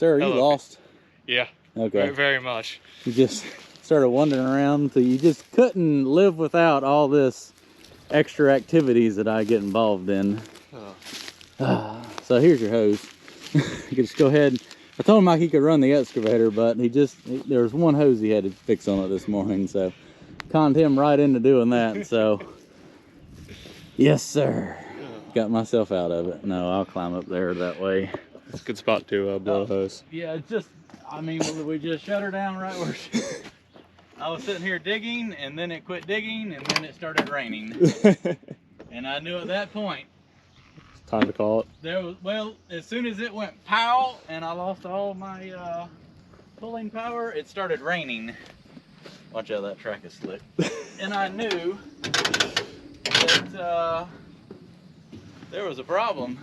Sir, are you lost? Yeah. Okay. Very, very much. You just started wandering around, so you just couldn't live without all this extra activities that I get involved in. Oh. So here's your hose. You can just go ahead. I told Mike he could run the excavator, but there was one hose he had to fix on it this morning, so conned him right into doing that. So yes, sir. Got myself out of it. No, I'll climb up there that way. It's a good spot to blow a hose. Yeah, it's just, I mean, we just shut her down right where I was sitting here digging, and then it quit digging, and then it started raining. And I knew at that point, It's time to call it. Well, as soon as it went pow, and I lost all my pulling power, it started raining. Watch out, that track is slick. And I knew that there was a problem,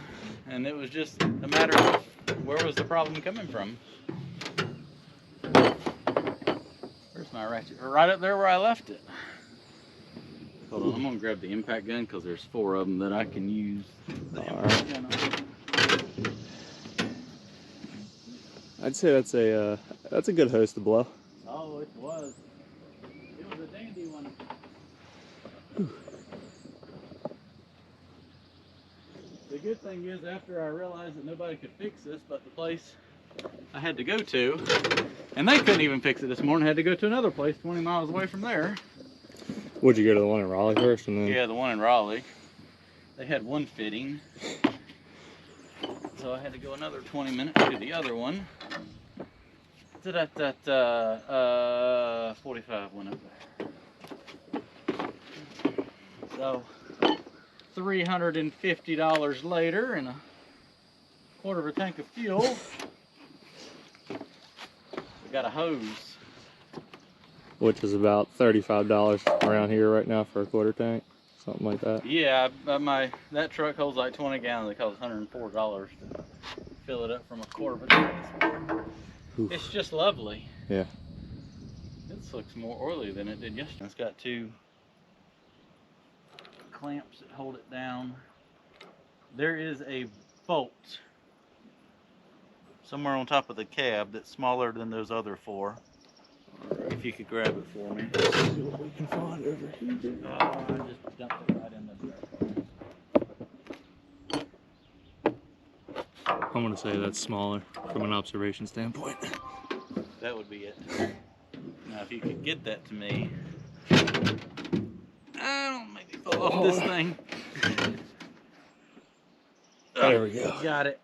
and it was just a matter of where was the problem coming from. Where's my ratchet? Right up there where I left it. Hold on, I'm gonna grab the impact gun because there's 4 of them that I can use the impact gun on. I'd say that's a good hose to blow. Oh, it was. It was a dandy one. The good thing is, after I realized that nobody could fix this but the place I had to go to, and they couldn't even fix it this morning, I had to go to another place 20 miles away from there. Would you go to the one in Raleigh first and then? Yeah, the one in Raleigh. They had one fitting, so I had to go another 20 minutes to the other one. 45 went up there. So $350 later and a quarter of a tank of fuel, we got a hose. Which is about $35 around here right now for a quarter tank, something like that. Yeah, that truck holds like 20 gallons. It costs $104 to fill it up from a quarter of a tank. Oof. It's just lovely. Yeah. This looks more oily than it did yesterday. It's got 2 clamps that hold it down. There is a bolt somewhere on top of the cab that's smaller than those other 4. Right. If you could grab it for me. Let's see what we can find over here. Oh, I just dumped it right in the dirt. I'm gonna say that's smaller from an observation standpoint. That would be it. Now, if you could get that to me. Don't make me fall off this thing. There we go. Got it.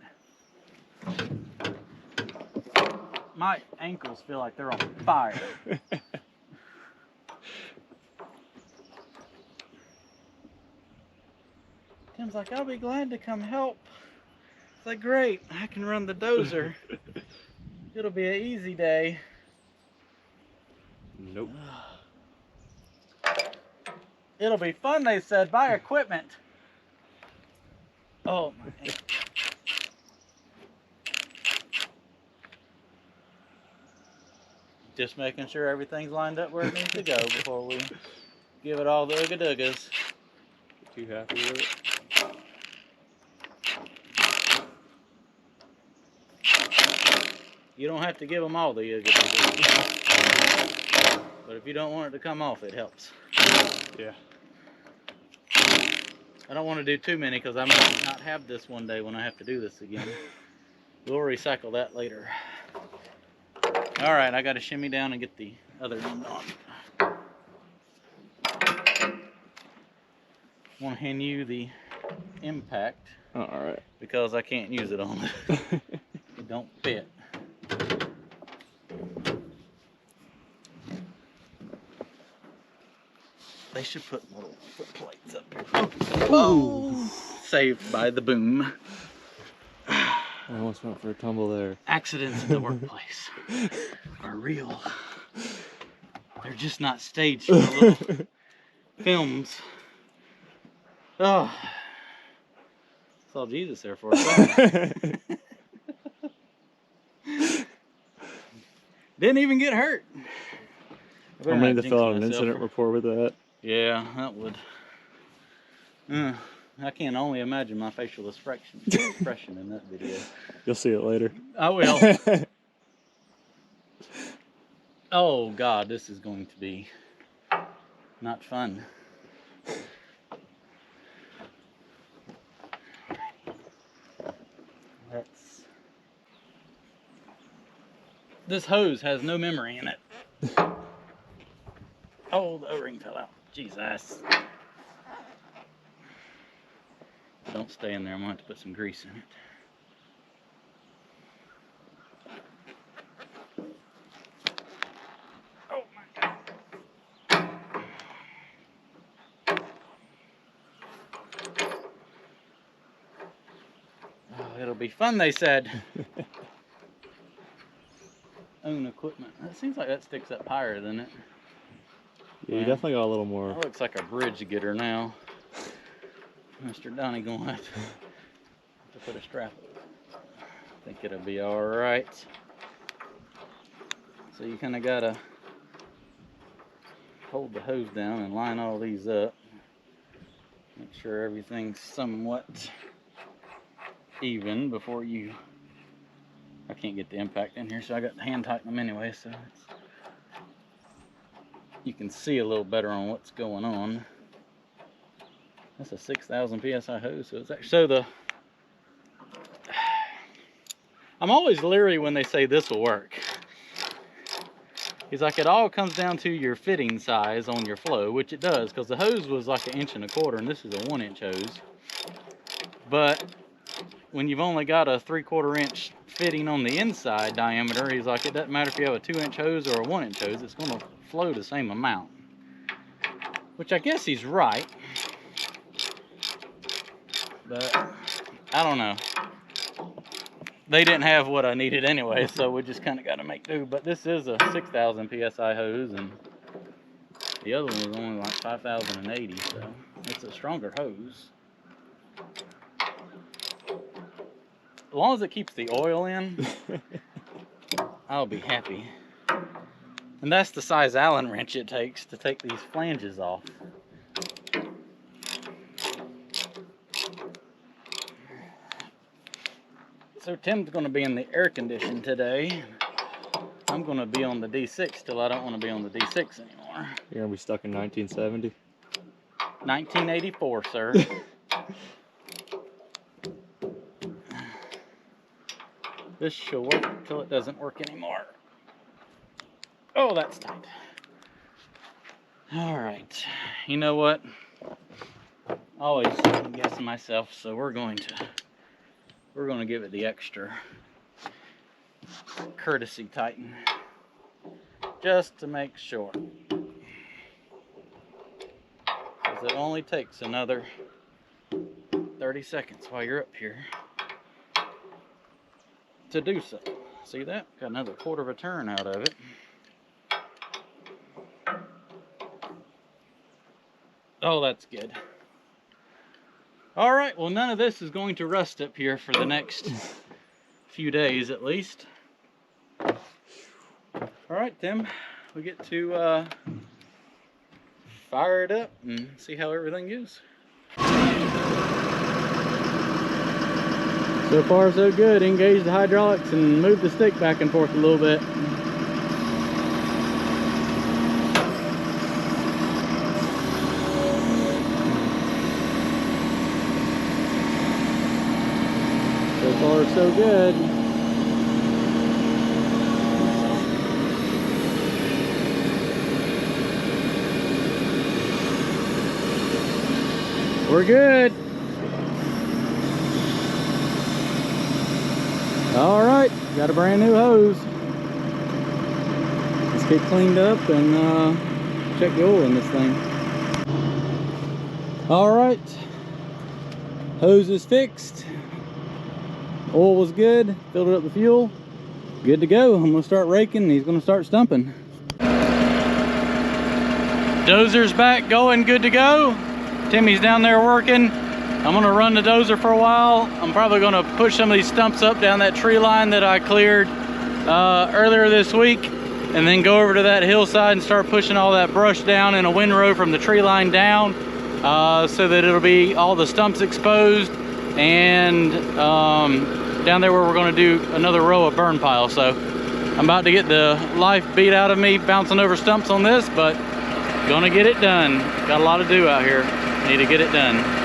My ankles feel like they're on fire. Tim's like, I'll be glad to come help. It's like, great, I can run the dozer. It'll be an easy day. Nope. It'll be fun, they said. Buy equipment. Oh, my ankle. Just making sure everything's lined up where it needs to go before we give it all the ooga-doogas. Too happy with it? You don't have to give them all the ooga-doogas. But if you don't want it to come off, it helps. Yeah. I don't want to do too many because I might not have this one day when I have to do this again. We'll recycle that later. All right, I got to shimmy down and get the other end on. I want to hand you the impact. All right. Because I can't use it on it. It don't fit. They should put little foot plates up here. Oh. Saved by the boom. I almost went for a tumble there. Accidents in the workplace are real. They're just not staged for little films. Oh, saw Jesus there for a second. Didn't even get hurt. I'm going to fill out an incident report with that. Yeah, that would. I can only imagine my facial expression in that video. You'll see it later. I will. Oh God, this is going to be not fun. This hose has no memory in it. Oh, the O-ring fell out. Jesus. Don't stay in there. I'm going to have to put some grease in it. Oh my God. Oh, it'll be fun, they said. Own equipment. It seems like that sticks up higher than it. Yeah, you definitely got a little more. That looks like a bridge getter now. Mr. Donnie gonna have to put a strap. I think it'll be all right. So you kind of gotta hold the hose down and line all these up. Make sure everything's somewhat even before you. I can't get the impact in here, so I got to hand tighten them anyway, so you can see a little better on what's going on. That's a 6,000 PSI hose, so it's actually, I'm always leery when they say this will work. He's like, it all comes down to your fitting size on your flow, which it does, because the hose was like 1 1/4 inches, and this is a 1-inch hose. But when you've only got a 3/4 inch fitting on the inside diameter, he's like, it doesn't matter if you have a 2-inch hose or a 1-inch hose, it's going to flow the same amount. Which I guess he's right. But I don't know. They didn't have what I needed anyway, so we just kind of got to make do. But this is a 6,000 PSI hose, and the other one was only like 5,080, so it's a stronger hose. As long as it keeps the oil in, I'll be happy. And that's the size Allen wrench it takes to take these flanges off. So Tim's going to be in the air condition today. I'm going to be on the D6 till I don't want to be on the D6 anymore. You're going to be stuck in 1970? 1984, sir. This should work until it doesn't work anymore. Oh, that's tight. All right. You know what? I always guess myself, so we're going to give it the extra courtesy tighten, just to make sure. Because it only takes another 30 seconds while you're up here to do so. See that? Got another 1/4 of a turn out of it. Oh, that's good. All right, well, none of this is going to rust up here for the next few days at least. All right, Tim, we get to fire it up and see how everything goes. So far, so good. Engage the hydraulics and move the stick back and forth a little bit. So far, so good. We're good. All right, got a brand new hose. Let's get cleaned up and check the oil in this thing. All right, hose is fixed. Oil was good, filled it up with fuel. Good to go. I'm gonna start raking and he's gonna start stumping. Dozer's back going, good to go. Timmy's down there working. I'm gonna run the dozer for a while. I'm probably gonna push some of these stumps up down that tree line that I cleared earlier this week, and then go over to that hillside and start pushing all that brush down in a windrow from the tree line down. so that it'll be all the stumps exposed, and down there where we're going to do another row of burn pile. So I'm about to get the life beat out of me bouncing over stumps on this, but gonna get it done. Got a lot to do out here. Need to get it done.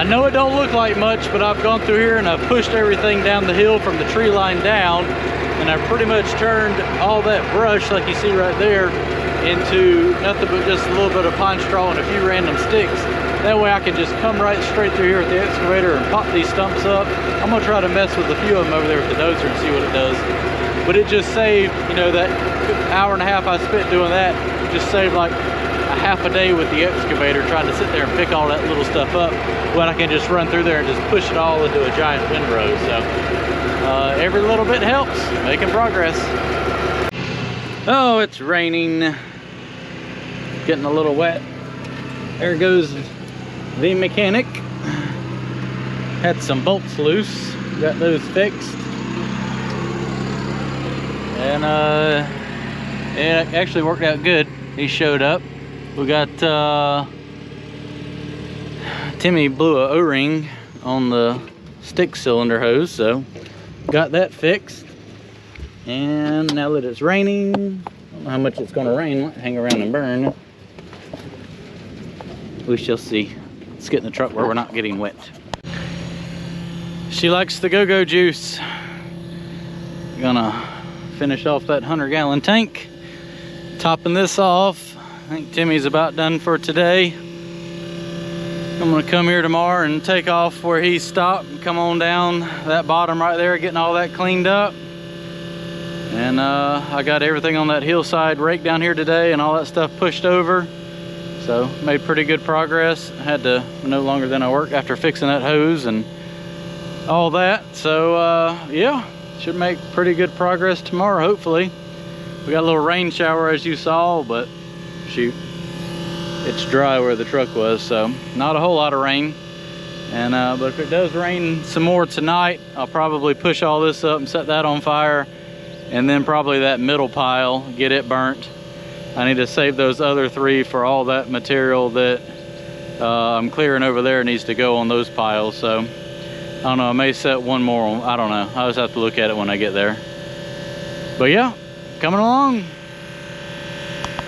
know it don't look like much, but I've gone through here and I've pushed everything down the hill from the tree line down, and I've pretty much turned all that brush, like you see right there, into nothing but just a little bit of pine straw and a few random sticks. That way I can just come right straight through here with the excavator and pop these stumps up. I'm gonna try to mess with a few of them over there with the dozer and see what it does. But it just saved, you know, that hour and a half I spent doing that, just saved like a half a day with the excavator trying to sit there and pick all that little stuff up when I can just run through there and just push it all into a giant windrow. So every little bit helps, making progress. Oh, it's raining, getting a little wet. There goes the mechanic. Had some bolts loose, got those fixed, and it actually worked out good. He showed up. We got Timmy blew a O-ring on the stick cylinder hose, so got that fixed. And now that it's raining, I don't know how much it's going to rain. Might hang around and burn. We shall see. Let's get in the truck where we're not getting wet. She likes the go-go juice. Gonna finish off that 100-gallon tank. Topping this off. I think Timmy's about done for today. I'm gonna come here tomorrow and take off where he stopped and come on down that bottom right there, getting all that cleaned up. And I got everything on that hillside raked down here today and all that stuff pushed over. So made pretty good progress. I had to no longer than I worked after fixing that hose and all that. So yeah, should make pretty good progress tomorrow, hopefully. We got a little rain shower as you saw, but shoot, it's dry where the truck was, so not a whole lot of rain. And but if it does rain some more tonight, I'll probably push all this up and set that on fire, and then probably that middle pile, get it burnt. I need to save those other three for all that material that I'm clearing over there needs to go on those piles. So I don't know, I may set one more on, I don't know. I'll just have to look at it when I get there. But yeah, coming along.